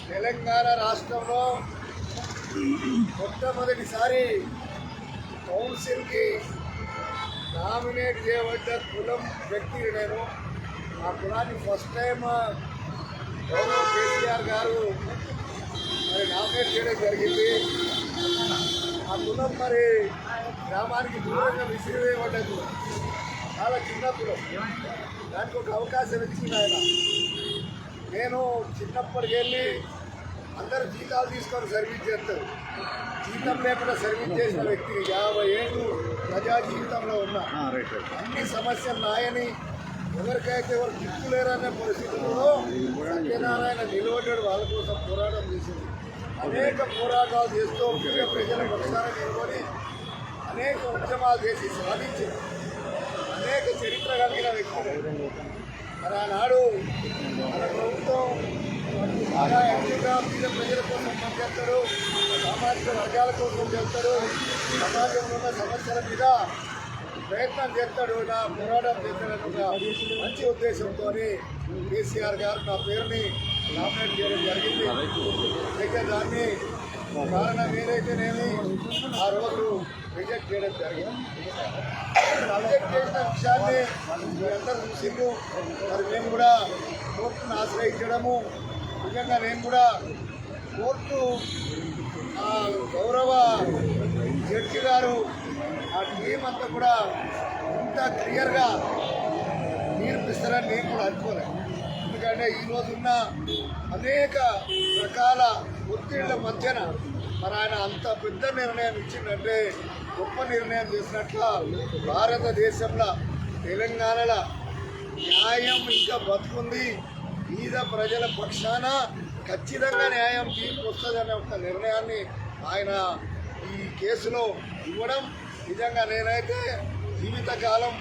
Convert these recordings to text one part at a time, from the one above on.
తెలంగాణ రాష్ట్రంలో మొట్టమొదటిసారి కౌన్సిల్కి నామినేట్ చేయబడ్డ కులం వ్యక్తిని నేను. ఆ కులాన్ని ఫస్ట్ టైం గౌరవ కేసీఆర్ గారు మరి నామినేట్ చేయడం జరిగింది. ఆ కులం మరి గ్రామానికి దూరంగా విసిరివేయబడ్డ కులం, చాలా చిన్న కులం. దానికి ఒక అవకాశం ఇచ్చింది ఆయన. నేను చిన్నప్పటికి వెళ్ళి అందరూ జీతాలు తీసుకొని సర్వీస్ చేస్తారు. జీతం లేకుండా సర్వీస్ చేసిన వ్యక్తిని 50 ఏళ్ళు ప్రజా జీవితంలో ఉన్నా. అన్ని సమస్యలు నాయని ఎవరికైతే ఎవరు దిక్కులేరనే పరిస్థితుల్లో సత్యనారాయణ నిలబడ్డాడు. వాళ్ళ కోసం పోరాటం చేసింది. అనేక పోరాటాలు చేస్తూ ప్రజల పక్షాన నిలబడి అనేక ఉద్యమాలు చేసి సాధించింది. అనేక చరిత్ర కలిగిన వ్యక్తులు. మరి ఆనాడు మన ప్రభుత్వం బాగా యాక్టివ్గా మీద ప్రజల కోసం పనిచేస్తారు, సామాజిక వర్గాల కోసం చేస్తారు, సమాజంలో ఉన్న సమస్యల మీద ప్రయత్నం చేస్తాడు, నా పోరాటం చేస్తాడని ఒక మంచి ఉద్దేశంతో కేసీఆర్ గారు నా పేరుని నామినేట్ చేయడం జరిగింది. అయితే దాన్ని కారణం ఏదైతేనేమి ఆ రోజు రిజెక్ట్ చేయడం జరిగింది. రిజెక్ట్ చేసిన విషయాన్ని మీ అందరూ చూసిండ్రు. మరి మేము కూడా కోర్టును ఆశ్రయించడము, నిజంగా నేను కూడా కోర్టు గౌరవ జడ్జి గారు ఆ టీం అంతా కూడా ఇంత క్లియర్గా తీర్పిస్తారని నేను కూడా అనుకోలేదు. ఎందుకంటే ఈరోజు ఉన్న అనేక రకాల ఒత్తిళ్ల మధ్యన మరి ఆయన అంత పెద్ద నిర్ణయం ఇచ్చిందంటే గొప్ప నిర్ణయం చేసినట్ల భారతదేశంలో తెలంగాణలో న్యాయం ఇంకా బతుకుంది. పేద ప్రజల పక్షాన ఖచ్చితంగా న్యాయం తీర్పు వస్తుందనే ఒక నిర్ణయాన్ని ఆయన ఈ కేసులో ఇవ్వడం నిజంగా నేనైతే జీవితకాలం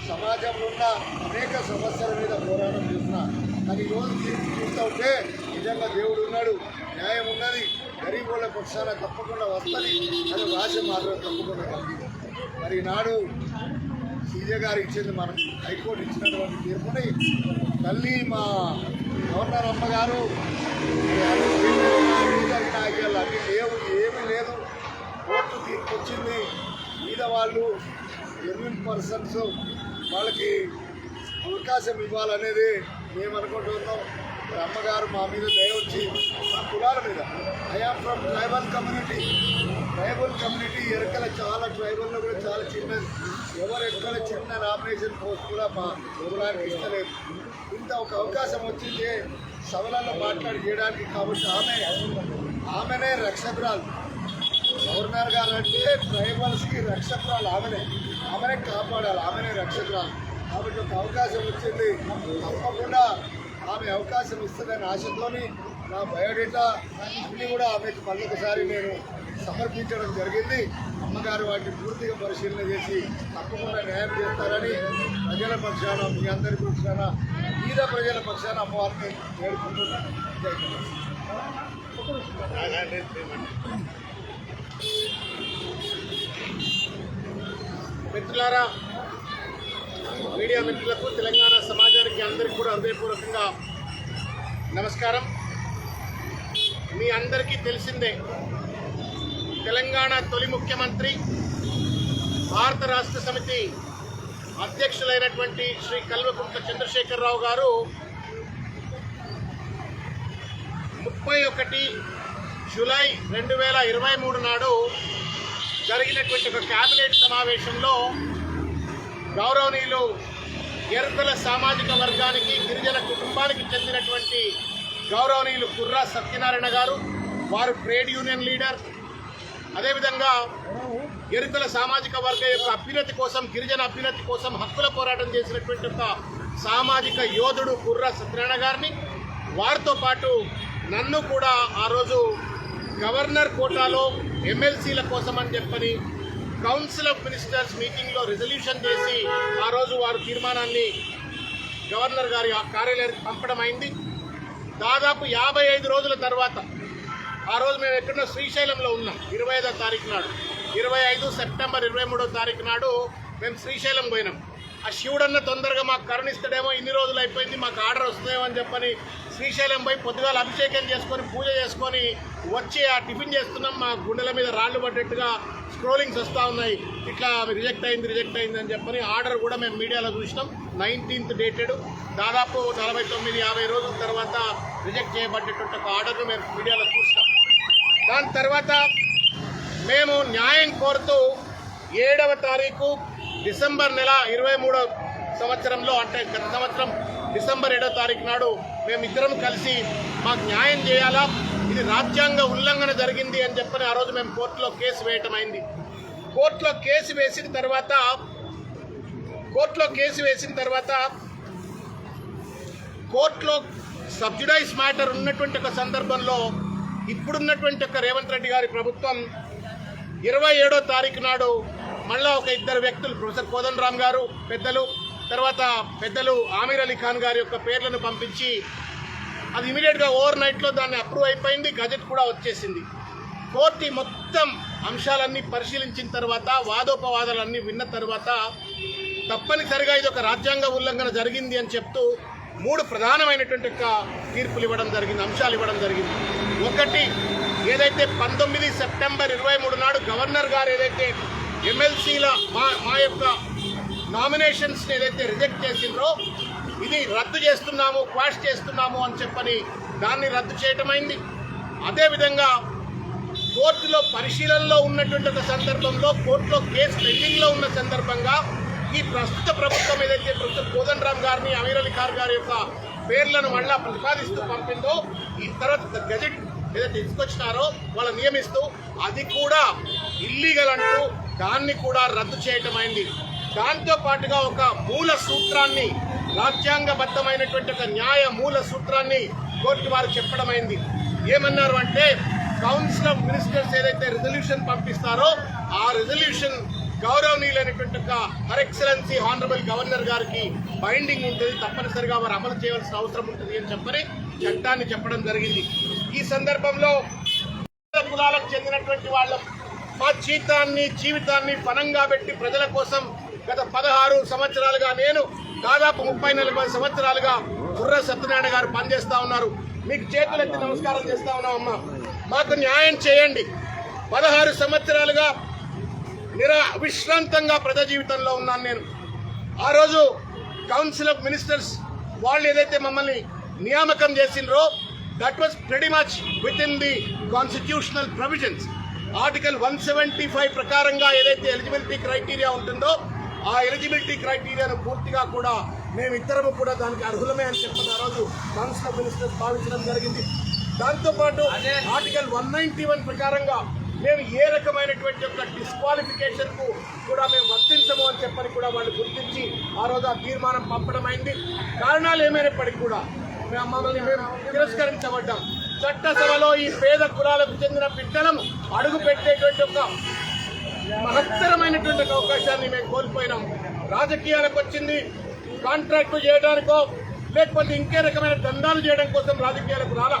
సమాజంలో ఉన్న అనేక సమస్యల మీద పోరాటం చేస్తున్నా. కానీ ఈరోజు తీర్పు చూస్తూ ఉంటే నిజంగా దేవుడు ఉన్నాడు, న్యాయం ఉన్నది, గరీబుల పక్షాన తప్పకుండా వస్తుంది అని భాష మాత్రం తప్పకుండా కలిగింది. మరి ఈనాడు సీజే గారు ఇచ్చింది, మనం హైకోర్టు ఇచ్చినటువంటి తీర్పుని తల్లి మా గవర్నర్ అమ్మగారు అన్నీ లేవు, ఏమీ లేదు, కోర్టు తీర్పు వచ్చింది. మీద వాళ్ళు జెన్యూన్ పర్సన్స్ వాళ్ళకి అవకాశం ఇవ్వాలనేది మేము అనుకుంటున్నాం. అమ్మగారు మా మీద దయ వచ్చి మా కులాల మీద, I am from tribal community, Yerukala చాలా ట్రైబల్లో కూడా చాలా చిన్నది, ఎవరు ఎక్కడ చిన్న నామినేషన్ పోస్ట్ కూడా మా కులానికి ఇస్తలేదు. ఇంత ఒక అవకాశం వచ్చింది సభలలో మాట్లాడి చేయడానికి. కాబట్టి ఆమెనే రక్షకురాలు. గవర్నర్ గారు అంటే ట్రైబల్స్కి రక్షకురాలు ఆమెనే కాపాడాలి, ఆమెనే రక్షకురాలు. కాబట్టి ఒక అవకాశం వచ్చింది, తప్పకుండా ఆమె అవకాశం ఇస్తుందని ఆశతోని నా బయోడేటా అన్నీ కూడా ఆమెకు మళ్ళొకసారి నేను సమర్పించడం జరిగింది. అమ్మగారు వాటిని పూర్తిగా పరిశీలన చేసి తప్పకుండా న్యాయం చేస్తారని ప్రజల పక్షాన, మీ అందరి పక్షాన, పేద ప్రజల పక్షాన అమ్మవారిని వేడుకుంటున్నాను. మిత్రులారా, మీడియా మిత్రులకు, తెలంగాణ సమాజానికి అందరికీ కూడా హృదయపూర్వకంగా నమస్కారం. మీ అందరికీ తెలిసిందే, తెలంగాణ తొలి ముఖ్యమంత్రి, భారత రాష్ట్ర సమితి అధ్యక్షులైనటువంటి శ్రీ కల్వకుంట్ల చంద్రశేఖరరావు గారు 31 జూలై 2023 నాడు జరిగినటువంటి ఒక క్యాబినెట్ సమావేశంలో గౌరవనీయులు ఎరుకల సామాజిక వర్గానికి, గిరిజన కుటుంబానికి చెందినటువంటి గౌరవనీయులు కుర్రా సత్యనారాయణ గారు, వారు ట్రేడ్ యూనియన్ లీడర్, అదేవిధంగా ఎరుకల సామాజిక వర్గ యొక్క అభ్యున్నతి కోసం, గిరిజన అభ్యున్నతి కోసం హక్కుల పోరాటం చేసినటువంటి ఒక సామాజిక యోధుడు కుర్రా సత్యనారాయణ గారిని, వారితో పాటు నన్ను కూడా ఆ రోజు గవర్నర్ కోటాలో ఎమ్మెల్సీల కోసం అని చెప్పని కౌన్సిల్ ఆఫ్ మినిస్టర్స్ మీటింగ్లో రిజల్యూషన్ చేసి ఆ రోజు వారు తీర్మానాన్ని గవర్నర్ గారి కార్యాలయానికి పంపడం అయింది. దాదాపు 55 రోజుల తర్వాత ఆ రోజు మేము ఎక్కడో శ్రీశైలంలో ఉన్నాం. 25వ తారీఖు నాడు, 25 సెప్టెంబర్ 23వ తారీఖు నాడు మేము శ్రీశైలం పోయినాం. ఆ శివుడన్న తొందరగా మాకు కరుణిస్తాడేమో, ఇన్ని రోజులు అయిపోయింది, మాకు ఆర్డర్ వస్తుందేమో అని చెప్పని శ్రీశైలం పోయి పొద్దుగాల అభిషేకం చేసుకొని పూజ చేసుకొని వచ్చి ఆ టిఫిన్ చేస్తున్నాం. మా గుండెల మీద రాళ్ళు పడ్డట్టుగా స్క్రోలింగ్స్ వస్తూ ఉన్నాయి. ఇట్లా రిజెక్ట్ అయింది అని చెప్పని ఆర్డర్ కూడా మేము మీడియాలో చూసినాం. 19th డేటెడ్, దాదాపు 49-50 రోజుల తర్వాత రిజెక్ట్ చేయబడ్డటువంటి ఒక ఆర్డర్ను మేము మీడియాలో చూసినాం. దాని తర్వాత మేము న్యాయం కోరుతూ 7వ తారీఖు డిసెంబర్ నెల 23వ సంవత్సరంలో, అంటే గత సంవత్సరం డిసెంబర్ 7వ తారీఖు నాడు మేమిద్దరం కలిసి మాకు న్యాయం చేయాలా, ఇది రాజ్యాంగ ఉల్లంఘన జరిగింది అని చెప్పని ఆ రోజు మేము కోర్టులో కేసు వేయటం అయింది. కోర్టులో కేసు వేసిన తర్వాత కోర్టులో సబ్జుడైజ్ మ్యాటర్ ఉన్నటువంటి ఒక సందర్భంలో ఇప్పుడున్నటువంటి ఒక రేవంత్ రెడ్డి గారి ప్రభుత్వం 27వ తారీఖు నాడు మళ్ళా ఒక ఇద్దరు వ్యక్తులు, ప్రొఫెసర్ కోదండరామ్ గారు పెద్దలు ఆమీర్ అలీ ఖాన్ గారి యొక్క పేర్లను పంపించి అది ఇమీడియట్గా ఓవర్ నైట్లో దాన్ని అప్రూవ్ అయిపోయింది, గజెట్ కూడా వచ్చేసింది. కోర్టు మొత్తం అంశాలన్నీ పరిశీలించిన తర్వాత, వాదోపవాదాలన్నీ విన్న తర్వాత తప్పనిసరిగా ఇది ఒక రాజ్యాంగ ఉల్లంఘన జరిగింది అని చెప్తూ 3 ప్రధానమైనటువంటి తీర్పులు ఇవ్వడం జరిగింది, అంశాలు ఇవ్వడం జరిగింది. ఒకటి, ఏదైతే 19 సెప్టెంబర్ 23 నాడు గవర్నర్ గారు ఏదైతే ఎమ్మెల్సీల మా యొక్క నామినేషన్స్ని ఏదైతే రిజెక్ట్ చేసిండ్రో ఇది రద్దు చేస్తున్నాము, క్వాష్ చేస్తున్నాము అని చెప్పని దాన్ని రద్దు చేయటమైంది. అదేవిధంగా కోర్టులో పరిశీలనలో ఉన్నటువంటి ఒక సందర్భంలో, కోర్టులో కేసు పెండింగ్లో ఉన్న సందర్భంగా ఈ ప్రస్తుత ప్రభుత్వం ఏదైతే ప్రొఫెసర్ కోదండరామ్ గారిని, అమీర్ అలీ ఖాన్ గారి యొక్క పేర్లను మళ్ళా ప్రతిపాదిస్తూ పంపిందో, ఈ తర్వాత గజెట్ ఏదైతే తీసుకొచ్చినారో వాళ్ళు నియమిస్తూ అది కూడా ఇల్లీగల్ అంటూ దాన్ని కూడా రద్దు చేయటమైంది. దాంతో పాటుగా ఒక మూల సూత్రాన్ని, రాజ్యాంగబద్ధమైనటువంటి ఒక న్యాయ మూల సూత్రాన్ని కోర్టు వారు చెప్పడమైంది. ఏమన్నారు అంటే, కౌన్సిల్ ఆఫ్ మినిస్టర్స్ ఏదైతే రిజల్యూషన్ పంపిస్తారో ఆ రిజల్యూషన్ గౌరవనీయులైనటువంటి హర్ ఎక్సలెన్సీ హానరబుల్ గవర్నర్ గారికి బైండింగ్ ఉంటుంది, తప్పనిసరిగా వారు అమలు చేయవలసిన అవసరం ఉంటుంది అని చెప్పని చట్టాన్ని చెప్పడం జరిగింది. ఈ సందర్భంలో కులాలకు చెందినటువంటి వాళ్ళం మా జీవితాన్ని పణంగా పెట్టి ప్రజల కోసం గత 16 సంవత్సరాలుగా, నేను దాదాపు 30-40 సంవత్సరాలుగా కుర్ర సత్యనారాయణ గారు పనిచేస్తా ఉన్నారు. మీకు చేతులెత్తి నమస్కారం చేస్తా ఉన్నామమ్మా, మాకు న్యాయం చేయండి. 16 సంవత్సరాలుగా విశ్రాంతంగా ప్రజా జీవితంలో ఉన్నాను నేను. ఆ రోజు కౌన్సిల్ ఆఫ్ మినిస్టర్స్ వాళ్ళు ఏదైతే మమ్మల్ని నియామకం చేసిండ్రో that was pretty much within the constitutional provisions. Article 175 ప్రకారంగా ఏదైతే ఎలిజిబిలిటీ క్రైటీరియా ఉంటుందో ఆ ఎలిజిబిలిటీ క్రైటీరియాను పూర్తిగా కూడా మేమిద్దరము కూడా దానికి అర్హులమే అని చెప్పిన ఆ రోజు కౌన్సిల్ ఆఫ్ మినిస్టర్స్ భావించడం జరిగింది. దాంతోపాటు ఆర్టికల్ 191 ప్రకారంగా మేము ఏ రకమైనటువంటి ఒక డిస్క్వాలిఫికేషన్కు కూడా మేము వర్తించము అని చెప్పని కూడా వాళ్ళు గుర్తించి ఆ రోజు ఆ తీర్మానం పంపడం అయింది. కారణాలు ఏమైనప్పటికీ కూడా మమ్మల్ని మేము తిరస్కరించబడ్డాం. చట్టసభలో ఈ పేద కులాలకు చెందిన బిడ్డలను అడుగు పెట్టేటువంటి ఒక మహత్తరమైనటువంటి అవకాశాన్ని మేము కోల్పోయినాం. రాజకీయాలకు వచ్చింది కాంట్రాక్టు చేయడానికో లేకపోతే ఇంకే రకమైన దందాలు చేయడం కోసం రాజకీయాలకు రాలా.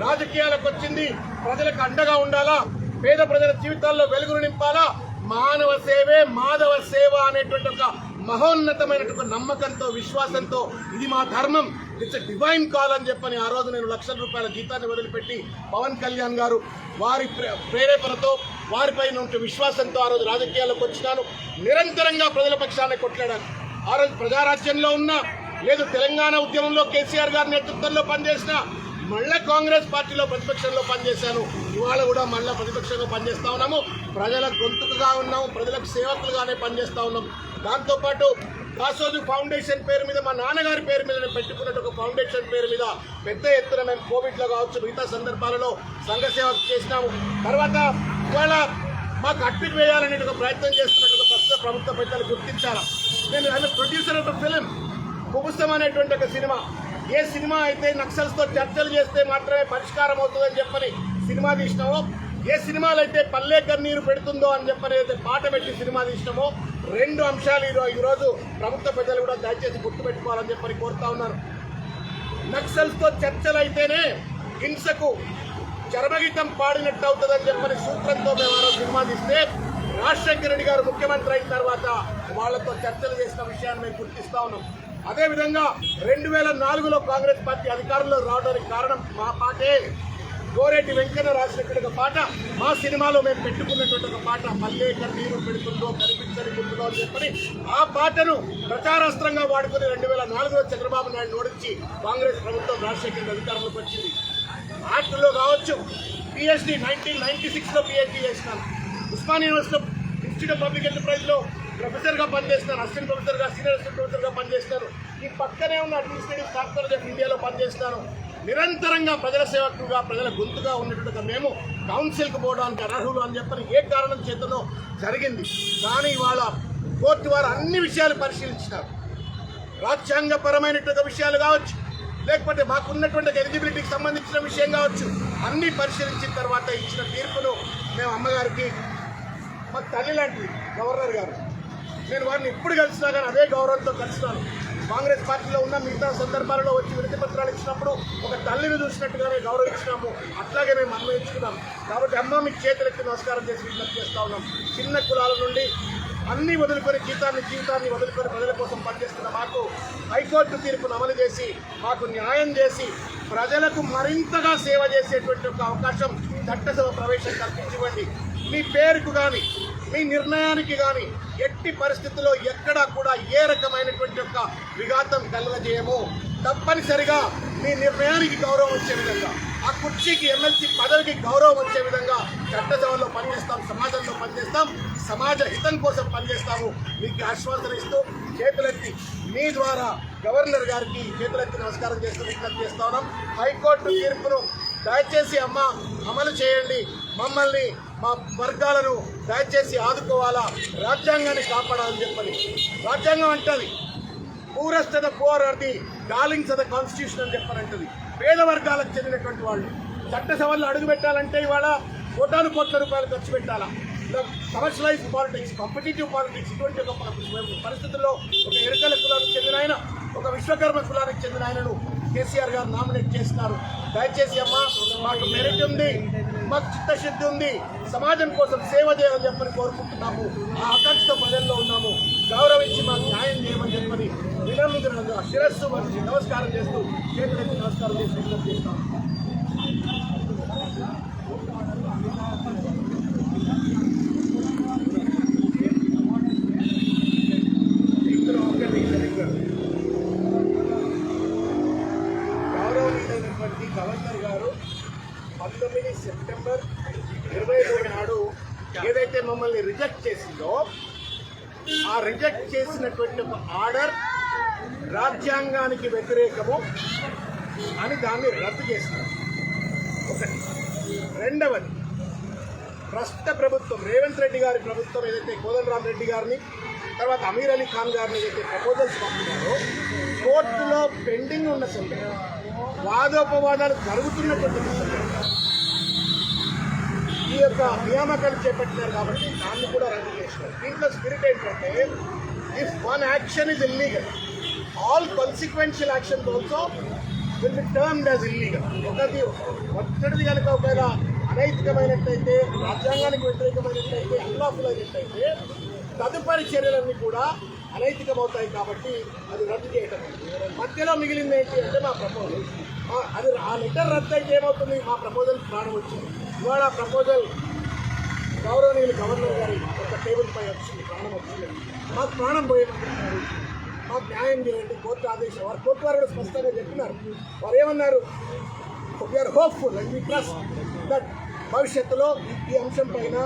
రాజకీయాలకు వచ్చింది ప్రజలకు అండగా ఉండాలా, పేద ప్రజల జీవితాల్లో వెలుగులు నింపాలా, మానవ సేవే మాధవ సేవ అనేటువంటి ఒక మహోన్నతమైనటువంటి నమ్మకంతో, విశ్వాసంతో ఇది మా ధర్మం, ఇట్స్ డివైన్ కాల్ అని చెప్పని ఆ రోజు నేను ₹1,00,000 జీతాన్ని వదిలిపెట్టి పవన్ కళ్యాణ్ గారు వారి ప్రేరేపణతో, వారిపై ఉంటే విశ్వాసంతో ఆ రోజు రాజకీయాల్లోకి వచ్చినాను. నిరంతరంగా ప్రజల పక్షాన్ని కొట్లాడాను. ఆ రోజు ప్రజారాజ్యంలో ఉన్నా, లేదు తెలంగాణ ఉద్యమంలో కేసీఆర్ గారి నేతృత్వంలో పనిచేసిన, మళ్ళా కాంగ్రెస్ పార్టీలో ప్రతిపక్షంలో పనిచేశాను. ఇవాళ కూడా మళ్ళీ ప్రతిపక్షంలో పనిచేస్తా ఉన్నాము. ప్రజల గొంతుకుగా ఉన్నాము, ప్రజలకు సేవకులుగానే పనిచేస్తా ఉన్నాం. దాంతోపాటు కాసోజు ఫౌండేషన్ పేరు మీద, మా నాన్నగారి పేరు మీద పెట్టుకున్నట్టు ఒక ఫౌండేషన్ పేరు మీద పెద్ద ఎత్తున మేము కోవిడ్లో కావచ్చు మిగతా సందర్భాలలో సంఘ సేవ చేసినాము. తర్వాత ఇవాళ మాకు అడ్మిట్ వేయాలనే ఒక ప్రయత్నం చేస్తున్నట్టు ప్రస్తుత ప్రభుత్వ పెద్దలు గుర్తించాలి. నేను I'm producer of the film కుబుస్తం అనేటువంటి ఒక సినిమా. ఏ సినిమా అయితే నక్సల్స్తో చర్చలు చేస్తే మాత్రమే పరిష్కారం అవుతుందని చెప్పని సినిమా తీసినామో, ఏ సినిమాలు అయితే పల్లె కన్నీరు పెడుతుందో అని చెప్పని అయితే పాట పెట్టి సినిమా తీసినామో, 2 అంశాలు ఈరోజు ప్రభుత్వ పెద్దలు కూడా దయచేసి గుర్తుపెట్టుకోవాలని చెప్పని కోరుతా ఉన్నారు. నక్సల్స్తో చర్చలు అయితేనే హింసకు చరమగీతం పాడినట్టు అవుతుందని చెప్పని సూత్రంతో మేము ఆ రోజు సినిమా తీస్తే, రాజశేఖర రెడ్డి గారు ముఖ్యమంత్రి అయిన తర్వాత వాళ్లతో చర్చలు చేసిన విషయాన్ని మేము గుర్తిస్తా ఉన్నాం. అదేవిధంగా 2004లో కాంగ్రెస్ పార్టీ అధికారంలో రావడానికి కారణం మా పాటే. గోరెడ్డి వెంకన్న రాసినటువంటి ఒక పాట, మా సినిమాలో మేము పెట్టుకున్నటువంటి ఒక పాట, మళ్ళీ కన్నీరు పెడుతుందో కనిపించని గుర్తుందో అని చెప్పని ఆ పాటను ప్రచారాస్త్రంగా వాడుకుని 2004లో చంద్రబాబు నాయుడు ఓడించి కాంగ్రెస్ ప్రభుత్వం రాజశేఖర్ అధికారంలోకి వచ్చింది. ఆర్ట్స్లో కావచ్చు, పిహెచ్డి 1996లో పిహెచ్డి చేసినాను. ఉస్మానియా యూనివర్సిటీలో ఇన్స్టిట్యూట్ ఆఫ్ పబ్లిక్ ఎంటర్ప్రైజ్లో ప్రొఫెసర్గా పనిచేస్తాను, అసిస్టెంట్ ప్రొఫెసర్గా, సీనియర్ అసిస్టెంట్ ప్రొఫెసర్గా పనిచేస్తాను. ఈ పక్కనే ఉన్న అడ్మినిస్ట్రేటివ్ స్టాఫ్ ఆఫ్ ఇండియాలో పనిచేస్తాను. నిరంతరంగా ప్రజల సేవకుగా, ప్రజల గొంతుగా ఉన్నట్టుగా మేము కౌన్సిల్కి పోవడానికి అనర్హులు అని చెప్పని ఏ కారణం చేతనో జరిగింది. కానీ ఇవాళ కోర్టు వారు అన్ని విషయాలు పరిశీలించినారు. రాజ్యాంగపరమైనటువంటి విషయాలు కావచ్చు, లేకపోతే మాకున్నటువంటి ఎలిజిబిలిటీకి సంబంధించిన విషయం కావచ్చు, అన్నీ పరిశీలించిన తర్వాత ఇచ్చిన తీర్పును మేము అమ్మగారికి మా తల్లి లాంటిది గవర్నర్ గారు. నేను వారిని ఎప్పుడు కలిసినా కానీ అదే గౌరవంతో కలిసినాను. కాంగ్రెస్ పార్టీలో ఉన్న మిగతా సందర్భాలలో వచ్చి వినతి పత్రాలు ఇచ్చినప్పుడు ఒక తల్లిని చూసినట్టుగానే గౌరవించినాము. అట్లాగే మేము అన్వయించుకున్నాం. కాబట్టి అమ్మ మీకు చేతులెత్తి నమస్కారం చేసి విజ్ఞప్తి చేస్తూ ఉన్నాం. చిన్న కులాల నుండి అన్నీ వదులుకొని జీవితాన్ని వదులుకొని ప్రజల కోసం పనిచేస్తున్న మాకు హైకోర్టు తీర్పును అమలు చేసి మాకు న్యాయం చేసి ప్రజలకు మరింతగా సేవ చేసేటువంటి ఒక అవకాశం చట్టసభ ప్రవేశం కల్పించివ్వండి. మీ పేరుకు కానీ మీ నిర్ణయానికి కానీ ఎట్టి పరిస్థితుల్లో ఎక్కడా కూడా ఏ రకమైనటువంటి ఒక విఘాతం కలుగజేయము. తప్పనిసరిగా మీ నిర్ణయానికి గౌరవం వచ్చే విధంగా, ఆ కుర్చీకి ఎమ్మెల్సీ పదవికి గౌరవం వచ్చే విధంగా చట్టసభలో పనిచేస్తాం, సమాజంలో పనిచేస్తాం, సమాజ హితం కోసం పనిచేస్తాము. మీకు ఆశ్వాసన ఇస్తూ చేతులెత్తి మీ ద్వారా గవర్నర్ గారికి చేతులెత్తి నమస్కారం చేస్తూ విజ్ఞప్తి చేస్తా ఉన్నాం. హైకోర్టు తీర్పును దయచేసి అమ్మ అమలు చేయండి. మమ్మల్ని, మా వర్గాలను దయచేసి ఆదుకోవాలా, రాజ్యాంగాన్ని కాపాడాలని చెప్పని. రాజ్యాంగం అంటది purest of the poor are the darlings of the constitution అని చెప్పనంటది. పేద వర్గాలకు చెందినటువంటి వాళ్ళు చట్టసభల్లో అడుగు పెట్టాలంటే ఇవాళ కోటాను కోట్ల రూపాయలు ఖర్చు పెట్టాలా. కమర్షియలైజ్ పాలిటిక్స్, కాంపిటేటివ్ పాలిటిక్స్, ఇటువంటి ఒక పరిస్థితుల్లో ఒక ఎరుకల కులానికి చెందిన ఆయన, ఒక విశ్వకర్మ కులానికి చెందిన ఆయనను కేసీఆర్ గారు నామినేట్ చేస్తున్నారు. దయచేసి అమ్మ, మాకు మెరిట్ ఉంది, మాకు చిత్తశుద్ధి ఉంది, సమాజం కోసం సేవ చేయాలని చెప్పని కోరుకుంటున్నాము. ఆ ఆకాంక్షతో ప్రజల్లో ఉన్నాము. గౌరవించి మాకు న్యాయం చేయమని చెప్పని వినమ్రంగా శిరస్సు వచ్చి నమస్కారం చేస్తూ చేతులెత్తి నమస్కారం చేసి విజ్ఞప్తి చేస్తాము. గౌరవనీయులైనటువంటి గవర్నర్ గారు 19 సెప్టెంబర్ 23 నాడు ఏదైతే మమ్మల్ని రిజెక్ట్ చేసిందో ఆ రిజెక్ట్ చేసినటువంటి ఒక ఆర్డర్ రాజ్యాంగానికి వ్యతిరేకము అని దాన్ని రద్దు చేస్తున్నారు. ఒకటి. రెండవది, ప్రస్తుత ప్రభుత్వం రేవంత్ రెడ్డి గారి ప్రభుత్వం ఏదైతే కోదండరామ్ రెడ్డి గారిని, తర్వాత అమీర్ అలీ ఖాన్ గారిని ఏదైతే ప్రపోజల్స్ పంపినారో కోర్టులో పెండింగ్ ఉన్న సందర్భంగా, వాదోపవాదాలు జరుగుతున్నటువంటి సందర్భంగా ఈ యొక్క నియామకాలు చేపట్టినారు కాబట్టి దాన్ని కూడా రద్దు చేసినారు. దీంట్లో స్పిరిట్ ఏంటంటే, if one action is illegal, all consequential actions also will be termed as illegal. ఒక్కటిది కనుక ఒకవేళ అనైతికమైనట్టయితే, రాజ్యాంగానికి వ్యతిరేకమైనట్టయితే, అన్లాఫుల్ అయినట్టయితే తదుపరి చర్యలన్నీ కూడా అనైతికమవుతాయి. కాబట్టి అది రద్దు చేయటం. మధ్యలో మిగిలింది ఏంటి అంటే మా ప్రపోజల్. అది ఆ లెటర్ రద్దు అయితే ఏమవుతుంది, మా ప్రపోజల్ ప్రాణం వచ్చింది. ఇవాళ ప్రపోజల్ గౌరవనీయులు గవర్నర్ గారి ఒక టేబుల్ పై వచ్చింది, ప్రాణం వచ్చింది. మాకు ప్రాణం పోయేమంటున్నారు, మాకు న్యాయం చేయండి, కోర్టు ఆదేశం. వారు కోర్టు వారు కూడా స్పష్టంగా చెప్పినారు. వారు ఏమన్నారు, we are hopeful and we trust that భవిష్యత్తులో ఈ అంశం పైన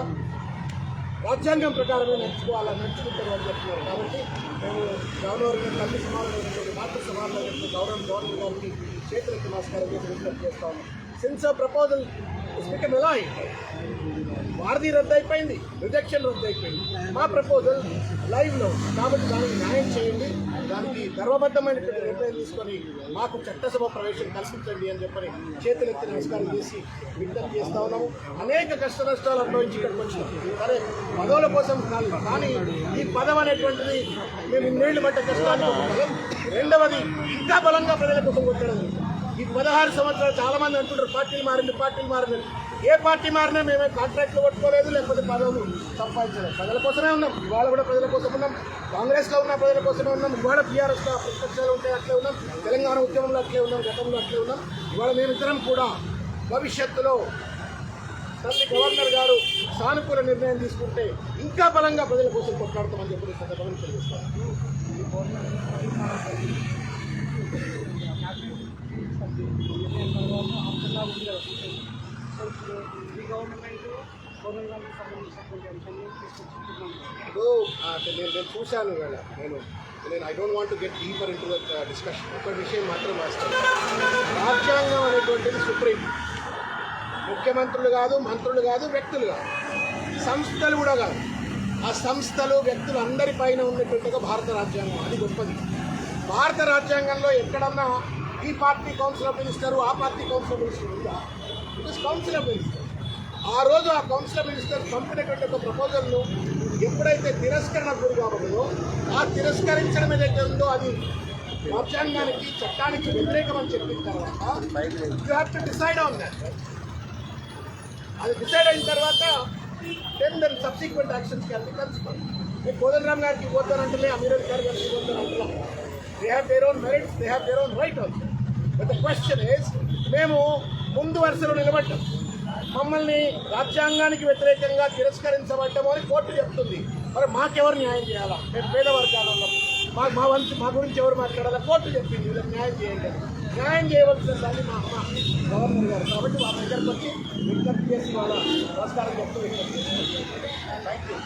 రాజ్యాంగం ప్రకారమే నడుచుకుంటారు అని చెప్తున్నారు. కాబట్టి మేము గవర్నర్ గారు తల్లి సమానమైనటువంటి మాతృ సమానమైనటువంటి గవర్నర్ గారికి చేతులకి నమస్కారం చేసి విజ్ఞప్తి చేస్తా ఉన్నాం. సిన్స్ ప్రపోజల్ బికమ్ అలైన్, వారిది రద్దు అయిపోయింది, రిజెక్షన్ రద్దు అయిపోయింది, మా ప్రపోజల్ లైవ్లో. కాబట్టి దానికి న్యాయం చేయండి, దానికి గర్వబద్ధమైనటువంటి నిర్ణయం తీసుకొని మాకు చట్టసభ ప్రవేశం కల్పించండి అని చెప్పని చేతులెత్తి నమస్కారం చేసి విజ్ఞప్తి చేస్తా ఉన్నాము. అనేక కష్ట నష్టాలు అనుభవించి ఇక్కడికి వచ్చినాం. సరే, పదవుల కోసం కాదు, కానీ ఈ పదవి అనేటువంటిది మేము ఇన్నేళ్లు పడ్డ కష్టానికి ఒక బలం. రెండవది, ఇంకా బలంగా ప్రజల కోసం కొట్టడం. ఈ 16 సంవత్సరాలు చాలామంది అంటుంటారు పార్టీలు మారింది. ఏ పార్టీ మారినా మేమే కాంట్రాక్ట్లు కొట్టుకోలేదు, లేకపోతే పదవులు సంపాదించలేదు. ప్రజల కోసమే ఉన్నాం. ఇవాళ కూడా ప్రజల కోసం ఉన్నాం. కాంగ్రెస్లో ఉన్న ప్రజల కోసమే ఉన్నాం. ఇవాళ టీఆర్ఎస్లో ప్రతిపక్షాలు ఉంటే అట్లే ఉన్నాం. తెలంగాణ ఉద్యమంలో అట్లే ఉన్నాం. గతంలో అట్లే ఉన్నాం. ఇవాళ మేమిద్దరం కూడా భవిష్యత్తులో తల్లి గవర్నర్ గారు సానుకూల నిర్ణయం తీసుకుంటే ఇంకా బలంగా ప్రజల కోసం కొట్లాడతామని చెప్పి సందర్భంగా తెలియజేస్తాను. నేను చూశాను ఇవాళ. నేను I don't want to get deeper in to that discussion. ఒక విషయం మాత్రం వాస్తవం, రాజ్యాంగం అనేటువంటిది సుప్రీం. ముఖ్యమంత్రులు కాదు, మంత్రులు కాదు, వ్యక్తులు కాదు, సంస్థలు కూడా కాదు. ఆ సంస్థలు వ్యక్తులు అందరిపైన ఉన్నటువంటిగా భారత రాజ్యాంగం. అది గొప్పది. భారత రాజ్యాంగంలో ఎక్కడన్నా ఈ పార్టీ కౌన్సిల్ ఆఫ్ మినిస్టర్, ఆ పార్టీ కౌన్సిల్ ఆఫ్ మినిస్టర్ ఉందా? It is council of minister. ఆ రోజు ఆ కౌన్సిల్ ఆఫ్ మినిస్టర్ పంపినటువంటి ఒక ప్రపోజల్ను ఎప్పుడైతే తిరస్కరణ గురి కాబడిందో, ఆ తిరస్కరించడం ఏదైతే ఉందో అది రాజ్యాంగానికి, చట్టానికి వ్యతిరేకం అని చెప్పిన తర్వాత you have to decide on that. అది డిసైడ్ అయిన తర్వాత then subsequent actions can be considered. నేను కోదండరామ్ గారికి పోతానంటే, అమీర్ అలీ ఖాన్ గారికి పోతానంటున్నా. They have their own merits, they have their own right also. But the question is, మేము ముందు వరుసలో నిలబడ్డాం. మమ్మల్ని రాజ్యాంగానికి వ్యతిరేకంగా తిరస్కరించబడ్డాము అని కోర్టు చెప్తుంది. మరి మాకెవరు న్యాయం చేయాలా? మేము పేద వర్గాలు ఉన్నాం. మా గురించి ఎవరు మాట్లాడాలా? కోర్టు చెప్పింది వీళ్ళకి న్యాయం చేయండి. న్యాయం చేయవలసిన దాన్ని మా గవర్నర్ గారు. కాబట్టి మా దగ్గరకు వచ్చి విజ్ఞప్తి చేసి వాళ్ళ నమస్కారం చెప్తూ థ్యాంక్ యూ.